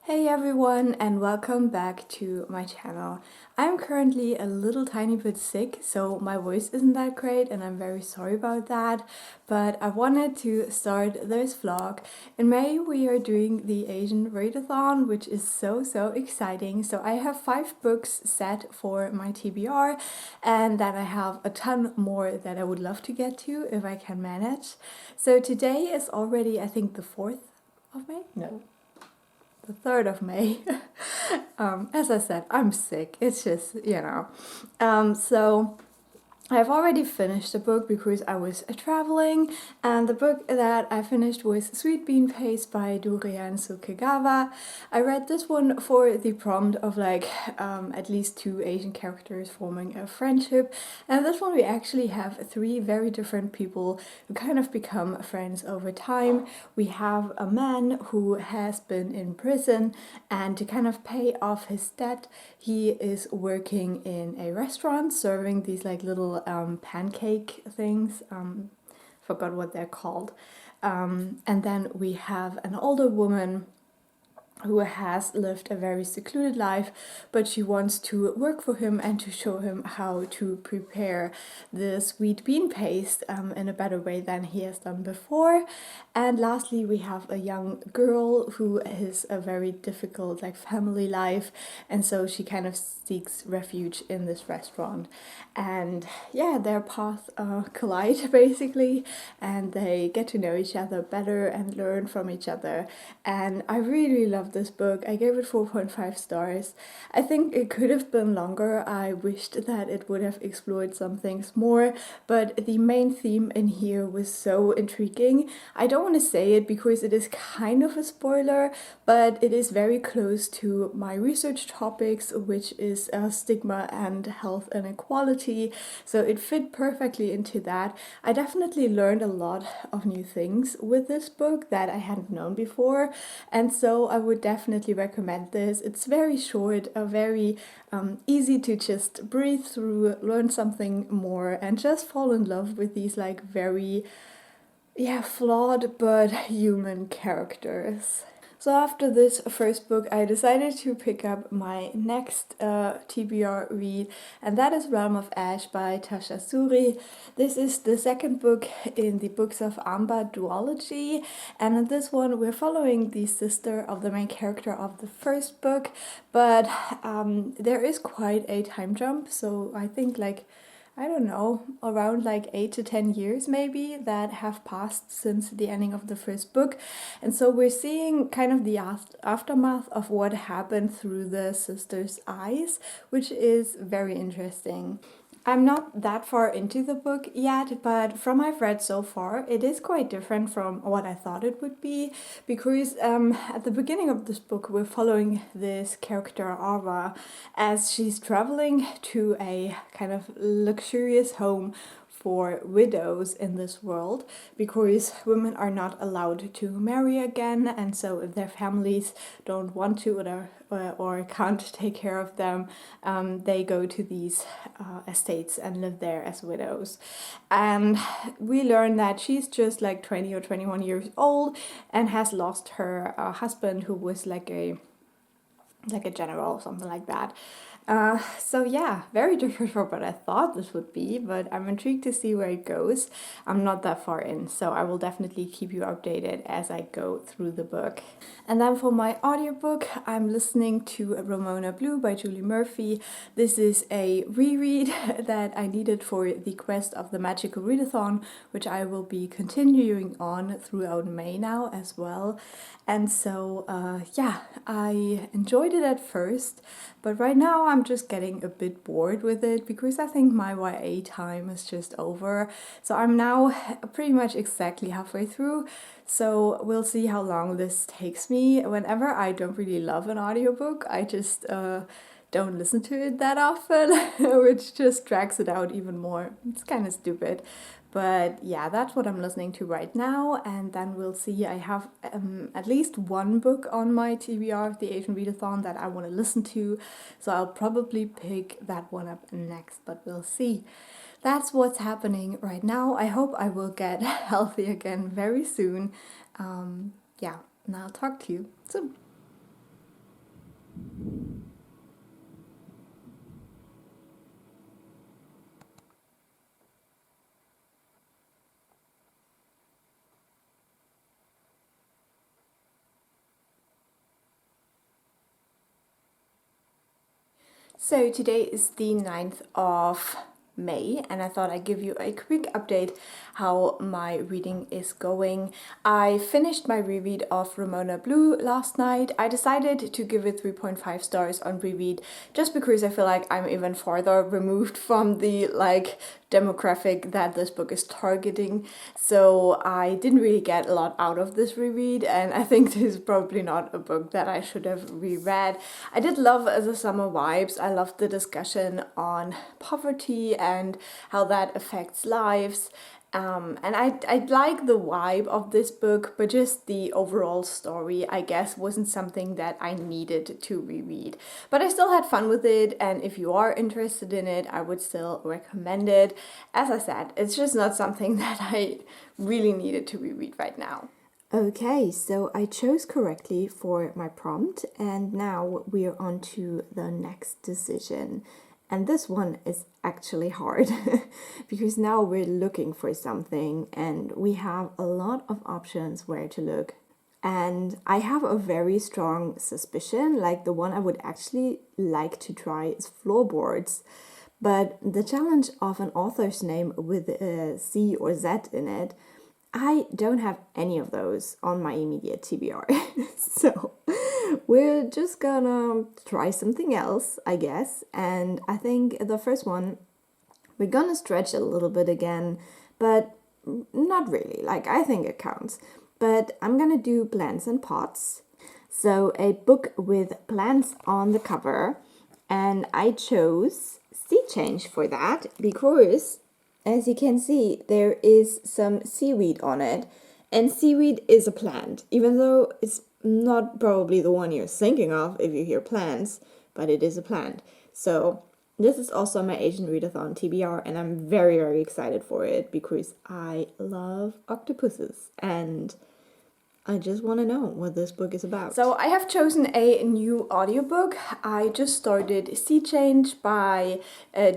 Hey everyone, and welcome back to my channel. I'm currently a little tiny bit sick, so my voice isn't that great and I'm very sorry about that, but I wanted to start this vlog. In May we are doing the Asian Readathon, which is so exciting. So I have 5 books set for my TBR, and then I have a ton more that I would love to get to if I can manage. So today is already, I think, the 4th of May? No, the 3rd of May. As I said, I'm sick. It's just, so I've already finished the book because I was traveling, and the book that I finished was Sweet Bean Paste by Durian Sukegawa. I read this one for the prompt of at least 2 Asian characters forming a friendship, and this one we actually have 3 very different people who kind of become friends over time. We have a man who has been in prison, and to kind of pay off his debt, he is working in a restaurant serving these little pancake things. Forgot what they're called. And then we have an older woman who has lived a very secluded life, but she wants to work for him and to show him how to prepare the sweet bean paste in a better way than he has done before. And lastly, we have a young girl who has a very difficult family life, and so she kind of seeks refuge in this restaurant. And yeah, their paths collide basically, and they get to know each other better and learn from each other. And I really love this book. I gave it 4.5 stars. I think it could have been longer. I wished that it would have explored some things more, but the main theme in here was so intriguing. I don't want to say it because it is kind of a spoiler, but it is very close to my research topics, which is stigma and health inequality, so it fit perfectly into that. I definitely learned a lot of new things with this book that I hadn't known before, and so I would definitely recommend this. It's very short, very easy to just breathe through, learn something more, and just fall in love with these very flawed but human characters. So after this first book, I decided to pick up my next TBR read, and that is Realm of Ash by Tasha Suri. This is the second book in the Books of Amba duology, and in this one we're following the sister of the main character of the first book, but there is quite a time jump, so I think I don't know, around 8 to 10 years maybe that have passed since the ending of the first book. And so we're seeing kind of the aftermath of what happened through the sister's eyes, which is very interesting. I'm not that far into the book yet, but from what I've read so far, it is quite different from what I thought it would be, because at the beginning of this book, we're following this character, Ava, as she's traveling to a kind of luxurious home for widows in this world, because women are not allowed to marry again, and so if their families don't want to or can't take care of them, they go to these estates and live there as widows. And we learn that she's just 20 or 21 years old and has lost her husband, who was like a general or something like that. So yeah, very different from what I thought this would be, but I'm intrigued to see where it goes. I'm not that far in, so I will definitely keep you updated as I go through the book. And then for my audiobook, I'm listening to Ramona Blue by Julie Murphy. This is a reread that I needed for the quest of the Magical Readathon, which I will be continuing on throughout May now as well. And so yeah, I enjoyed it at first, but right now I'm just getting a bit bored with it because I think my YA time is just over. So I'm now pretty much exactly halfway through, so we'll see how long this takes me. Whenever I don't really love an audiobook, I just don't listen to it that often, which just drags it out even more. It's kind of stupid. But yeah, that's what I'm listening to right now, and then we'll see. I have at least one book on my TBR, the Asian Readathon, that I want to listen to, so I'll probably pick that one up next, but we'll see. That's what's happening right now. I hope I will get healthy again very soon. Yeah, and I'll talk to you soon. So today is the 9th of May, and I thought I'd give you a quick update how my reading is going. I finished my reread of Ramona Blue last night. I decided to give it 3.5 stars on reread just because I feel like I'm even farther removed from the demographic that this book is targeting. So I didn't really get a lot out of this reread, and I think this is probably not a book that I should have reread. I did love the summer vibes. I loved the discussion on poverty and how that affects lives. And I like the vibe of this book, but just the overall story, I guess, wasn't something that I needed to reread. But I still had fun with it, and if you are interested in it, I would still recommend it. As I said, it's just not something that I really needed to reread right now. Okay, so I chose correctly for my prompt, and now we are on to the next decision. And this one is actually hard because now we're looking for something and we have a lot of options where to look. And I have a very strong suspicion, like the one I would actually like to try is floorboards. But the challenge of an author's name with a C or Z in it, I don't have any of those on my immediate TBR. So we're just gonna try something else, I guess. And I think the first one, we're gonna stretch a little bit again, but not really. I think it counts. But I'm gonna do Plants and Pots. So a book with plants on the cover. And I chose Sea Change for that because, as you can see, there is some seaweed on it. And seaweed is a plant, even though it's not probably the one you're thinking of if you hear plants, but it is a plant. So this is also my Asian Readathon TBR, and I'm very, very excited for it because I love octopuses and I just want to know what this book is about. So I have chosen a new audiobook. I just started Sea Change by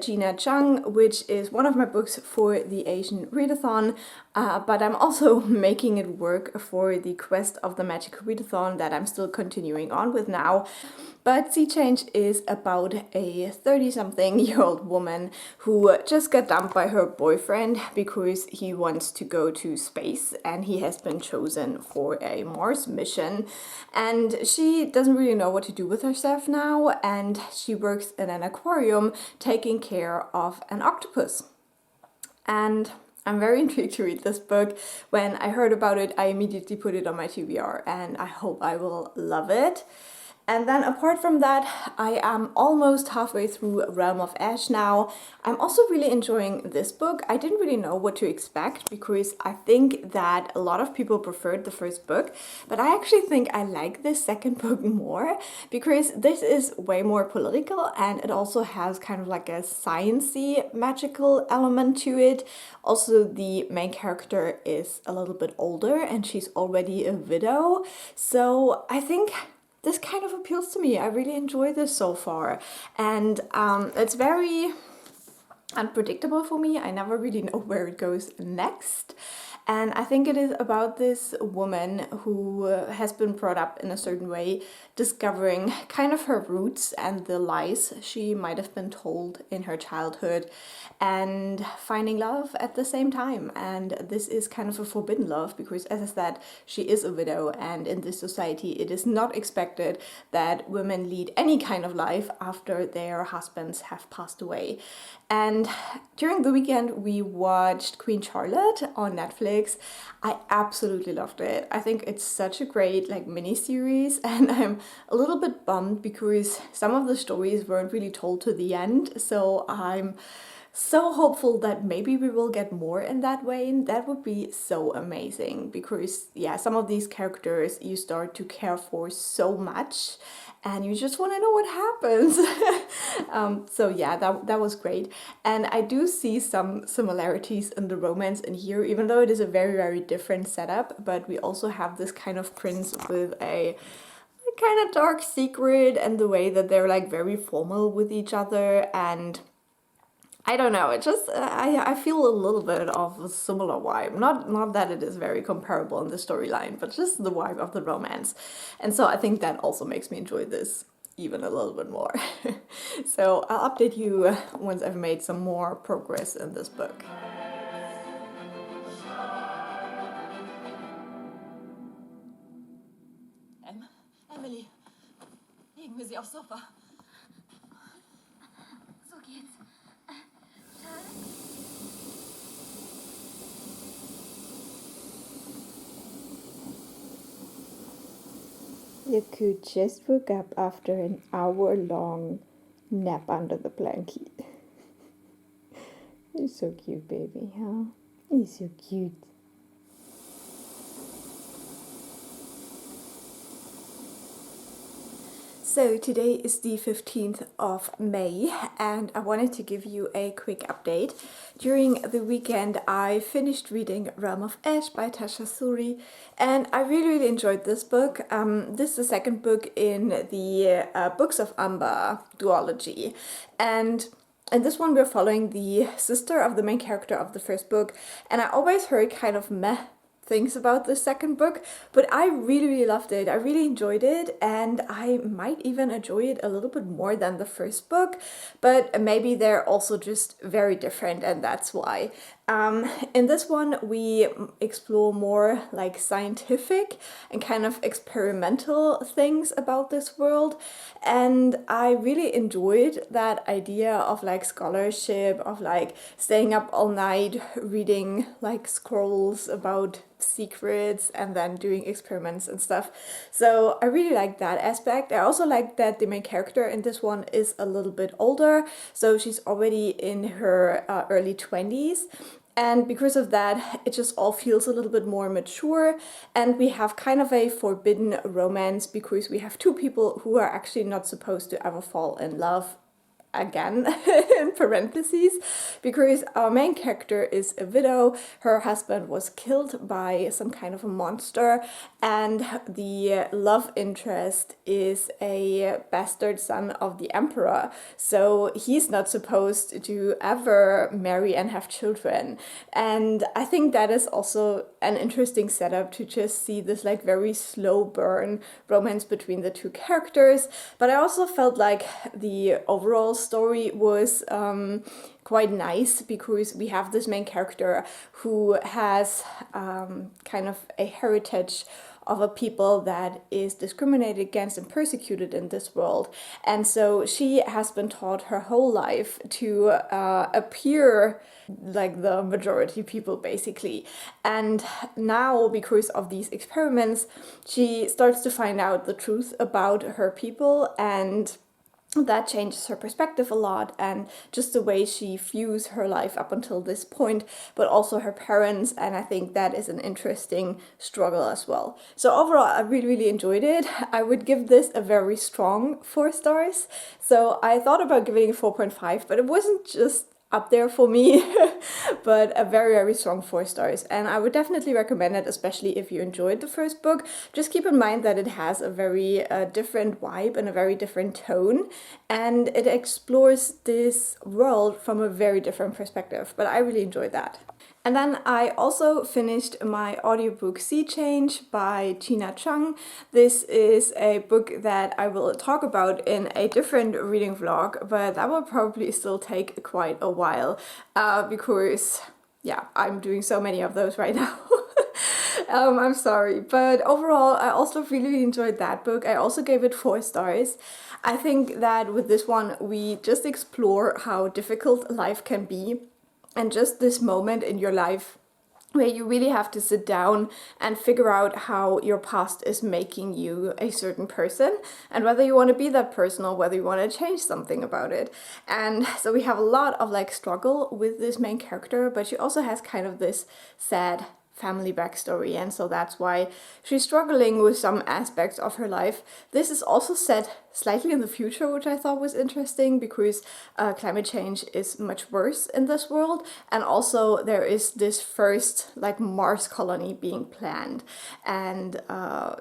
Gina Chung, which is one of my books for the Asian Readathon, but I'm also making it work for the Quest of the Magic Readathon that I'm still continuing on with now. But Sea Change is about a 30-something-year-old woman who just got dumped by her boyfriend because he wants to go to space and he has been chosen for a Mars mission. And she doesn't really know what to do with herself now, and she works in an aquarium taking care of an octopus. And I'm very intrigued to read this book. When I heard about it, I immediately put it on my TBR, and I hope I will love it. And then apart from that, I am almost halfway through Realm of Ash now. I'm also really enjoying this book. I didn't really know what to expect because I think that a lot of people preferred the first book, but I actually think I like this second book more because this is way more political and it also has kind of like a science-y magical element to it. Also, the main character is a little bit older and she's already a widow. So I think this kind of appeals to me. I really enjoy this so far. And it's very unpredictable for me. I never really know where it goes next. And I think it is about this woman who has been brought up in a certain way, discovering kind of her roots and the lies she might have been told in her childhood, and finding love at the same time. And this is kind of a forbidden love because, as I said, she is a widow, and in this society it is not expected that women lead any kind of life after their husbands have passed away. And during the weekend we watched Queen Charlotte on Netflix. I absolutely loved it. I think it's such a great mini series, and I'm a little bit bummed because some of the stories weren't really told to the end. So I'm so hopeful that maybe we will get more in that vein. That would be so amazing because some of these characters you start to care for so much and you just want to know what happens. That was great. And I do see some similarities in the romance in here, even though it is a very, very different setup. But we also have this kind of prince with a kind of dark secret, and the way that they're very formal with each other. And I don't know, it just, I feel a little bit of a similar vibe. Not that it is very comparable in the storyline, but just the vibe of the romance. And so I think that also makes me enjoy this even a little bit more. So I'll update you once I've made some more progress in this book. Emily, legen wir sie aufs Sofa. So geht's. Yaku just woke up after an hour-long nap under the blanket. You're so cute, baby, huh? You're so cute. So today is the 15th of May and I wanted to give you a quick update. During the weekend I finished reading Realm of Ash by Tasha Suri and I really enjoyed this book. This is the second book in the Books of Amber duology, and in this one we're following the sister of the main character of the first book, and I always heard kind of meh things about the second book, but I really loved it. I really enjoyed it, and I might even enjoy it a little bit more than the first book, but maybe they're also just very different, and that's why. In this one we explore more like scientific and kind of experimental things about this world, and I really enjoyed that idea of like scholarship, of like staying up all night reading like scrolls about secrets and then doing experiments and stuff. So I really like that aspect. I also like that the main character in this one is a little bit older, so she's already in her early 20s. And because of that, it just all feels a little bit more mature, and we have kind of a forbidden romance because we have two people who are actually not supposed to ever fall in love again, in parentheses, because our main character is a widow. Her husband was killed by some kind of a monster, and the love interest is a bastard son of the emperor, so he's not supposed to ever marry and have children. And I think that is also an interesting setup to just see this like very slow burn romance between the two characters. But I also felt like the overall story was quite nice, because we have this main character who has kind of a heritage of a people that is discriminated against and persecuted in this world. And so she has been taught her whole life to appear like the majority people, basically. And now, because of these experiments, she starts to find out the truth about her people, and that changes her perspective a lot, and just the way she views her life up until this point, but also her parents, and I think that is an interesting struggle as well. So overall, I really enjoyed it. I would give this a very strong 4 stars. So I thought about giving it 4.5, but it wasn't just up there for me, but a very strong 4 stars, and I would definitely recommend it, especially if you enjoyed the first book. Just keep in mind that it has a very different vibe and a very different tone, and it explores this world from a very different perspective, but I really enjoyed that. And then I also finished my audiobook Sea Change by Gina Chung. This is a book that I will talk about in a different reading vlog, but that will probably still take quite a while because, yeah, I'm doing so many of those right now. I'm sorry, but overall I also really enjoyed that book. I also gave it 4 stars. I think that with this one we just explore how difficult life can be, and just this moment in your life where you really have to sit down and figure out how your past is making you a certain person, and whether you want to be that person or whether you want to change something about it. And so we have a lot of like struggle with this main character, but she also has kind of this sad family backstory, and so that's why she's struggling with some aspects of her life. This is also set slightly in the future, which I thought was interesting, because climate change is much worse in this world, and also there is this first like Mars colony being planned, and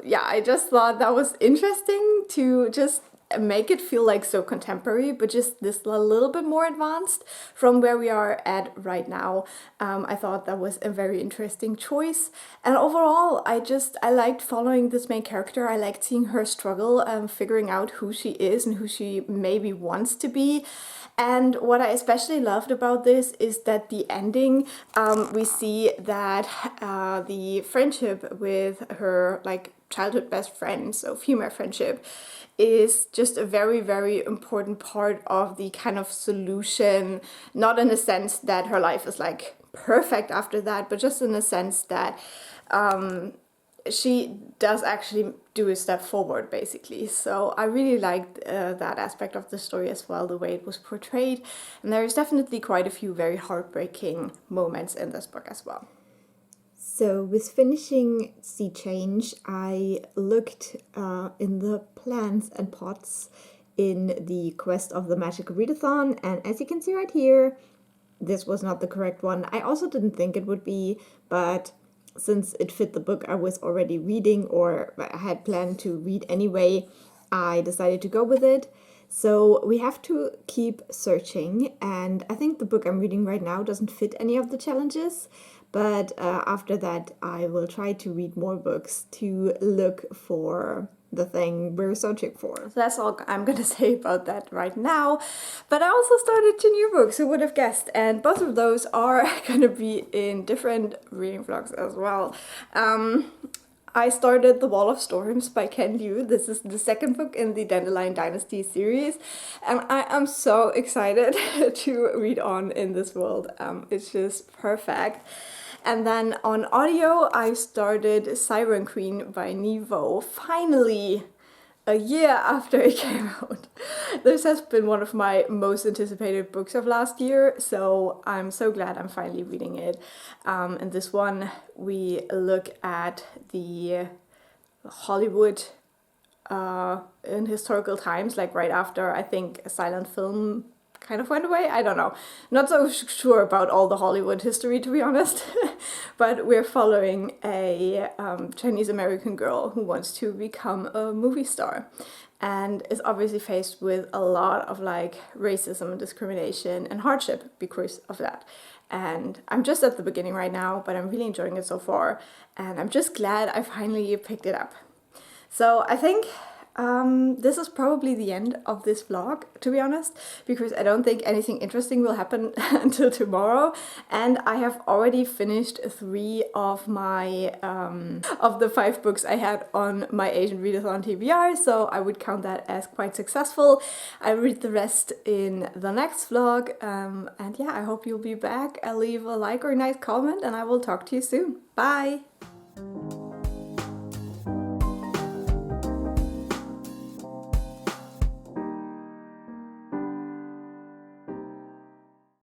yeah, I just thought that was interesting to just make it feel like so contemporary, but just this a little bit more advanced from where we are at right now. I thought that was a very interesting choice. And overall, I liked following this main character. I liked seeing her struggle, figuring out who she is and who she maybe wants to be. And what I especially loved about this is that the ending, we see that the friendship with her like childhood best friend, so female friendship, is just a very, very important part of the kind of solution, not in a sense that her life is like perfect after that, but just in a sense that she does actually do a step forward, basically. So I really liked that aspect of the story as well, the way it was portrayed. And there's definitely quite a few very heartbreaking moments in this book as well. So with finishing Sea Change, I looked in the plans and pots in the quest of the Magical Readathon, and as you can see right here, this was not the correct one. I also didn't think it would be, but since it fit the book I was already reading or I had planned to read anyway, I decided to go with it. So we have to keep searching, and I think the book I'm reading right now doesn't fit any of the challenges, but after that I will try to read more books to look for the thing we're searching for. So that's all I'm gonna say about that right now. But I also started 2 new books, who would have guessed? And both of those are gonna be in different reading vlogs as well. I started The Wall of Storms by Ken Liu. This is the second book in the Dandelion Dynasty series, and I am so excited to read on in this world. It's just perfect. And then on audio, I started Siren Queen by Nghi. Finally, a year after it came out. This has been one of my most anticipated books of last year, so I'm so glad I'm finally reading it. In this one, we look at the Hollywood in historical times, like right after, I think, a silent film kind of went away. I don't know. Not so sure about all the Hollywood history, to be honest. But we're following a Chinese American girl who wants to become a movie star and is obviously faced with a lot of like racism and discrimination and hardship because of that. And I'm just at the beginning right now, but I'm really enjoying it so far, and I'm just glad I finally picked it up. So I think this is probably the end of this vlog, to be honest, because I don't think anything interesting will happen until tomorrow, and I have already finished 3 of my of the 5 books I had on my Asian Readathon TBR, so I would count that as quite successful. I'll read the rest in the next vlog, and yeah, I hope you'll be back. I'll leave a like or a nice comment, and I will talk to you soon. Bye!